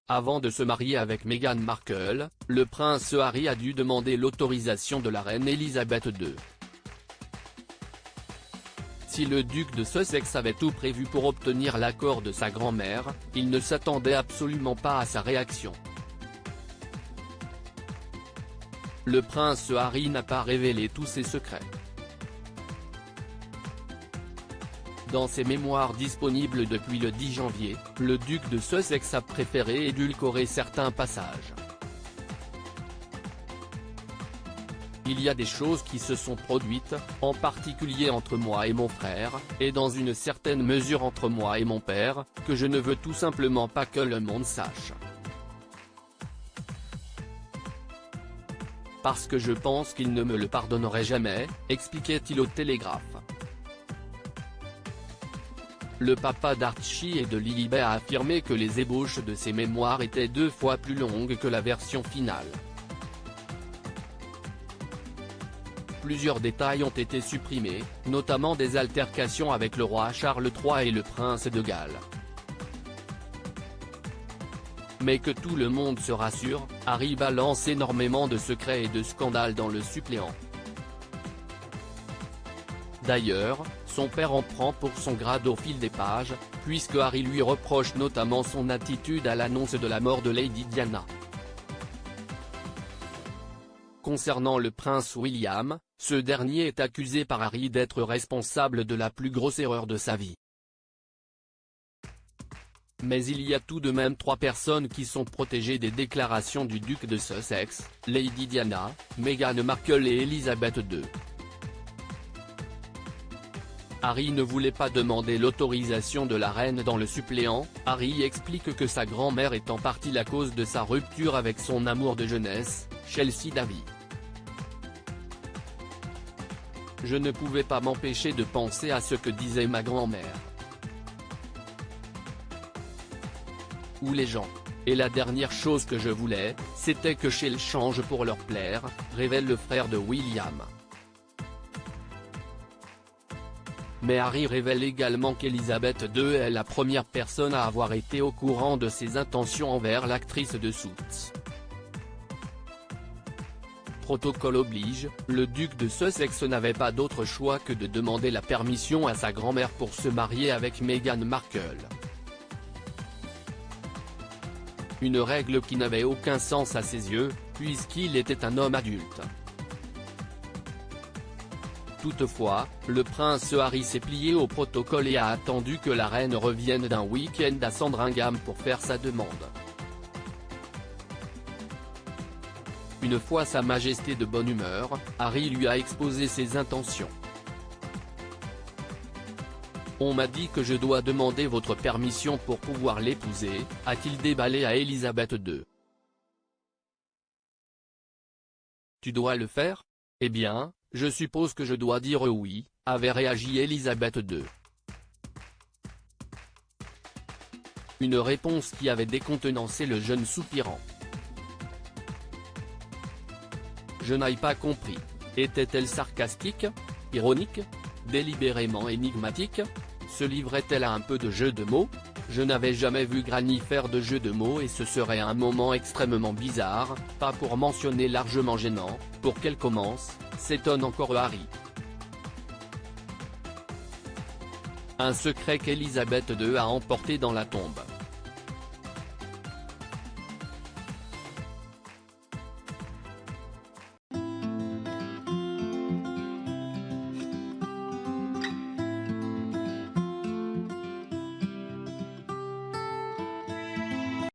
Avant de se marier avec Meghan Markle, le prince Harry a dû demander l'autorisation de la reine Elisabeth II. Si le duc de Sussex avait tout prévu pour obtenir l'accord de sa grand-mère, il ne s'attendait absolument pas à sa réaction. Le prince Harry n'a pas révélé tous ses secrets. Dans ses mémoires disponibles depuis le 10 janvier, le duc de Sussex a préféré édulcorer certains passages. Il y a des choses qui se sont produites, en particulier entre moi et mon frère, et dans une certaine mesure entre moi et mon père, que je ne veux tout simplement pas que le monde sache. Parce que je pense qu'il ne me le pardonnerait jamais, expliquait-il au Télégraphe. Le papa d'Archie et de Lilibet a affirmé que les ébauches de ses mémoires étaient 2 fois plus longues que la version finale. Plusieurs détails ont été supprimés, notamment des altercations avec le roi Charles III et le prince de Galles. Mais que tout le monde se rassure, Harry balance énormément de secrets et de scandales dans le suppléant. D'ailleurs, son père en prend pour son grade au fil des pages, puisque Harry lui reproche notamment son attitude à l'annonce de la mort de Lady Diana. Concernant le prince William, ce dernier est accusé par Harry d'être responsable de la plus grosse erreur de sa vie. Mais il y a tout de même 3 personnes qui sont protégées des déclarations du duc de Sussex, Lady Diana, Meghan Markle et Elisabeth II. Harry ne voulait pas demander l'autorisation de la reine dans le suppléant. Harry explique que sa grand-mère est en partie la cause de sa rupture avec son amour de jeunesse, Chelsea Davy. Je ne pouvais pas m'empêcher de penser à ce que disait ma grand-mère. Ou les gens. Et la dernière chose que je voulais, c'était que Shell change pour leur plaire, révèle le frère de William. Mais Harry révèle également qu'Elisabeth II est la première personne à avoir été au courant de ses intentions envers l'actrice de Suits. Protocole oblige, le duc de Sussex n'avait pas d'autre choix que de demander la permission à sa grand-mère pour se marier avec Meghan Markle. Une règle qui n'avait aucun sens à ses yeux, puisqu'il était un homme adulte. Toutefois, le prince Harry s'est plié au protocole et a attendu que la reine revienne d'un week-end à Sandringham pour faire sa demande. Une fois Sa Majesté de bonne humeur, Harry lui a exposé ses intentions. On m'a dit que je dois demander votre permission pour pouvoir l'épouser, a-t-il déballé à Elisabeth II. Tu dois le faire ? Eh bien, je suppose que je dois dire oui, avait réagi Elisabeth II. Une réponse qui avait décontenancé le jeune soupirant. Je n'ai pas compris. Était-elle sarcastique ? Ironique ? Délibérément énigmatique ? Se livrait-elle à un peu de jeu de mots ? Je n'avais jamais vu Granny faire de jeu de mots et ce serait un moment extrêmement bizarre, pas pour mentionner largement gênant, pour qu'elle commence, s'étonne encore Harry. Un secret qu'Elisabeth II a emporté dans la tombe.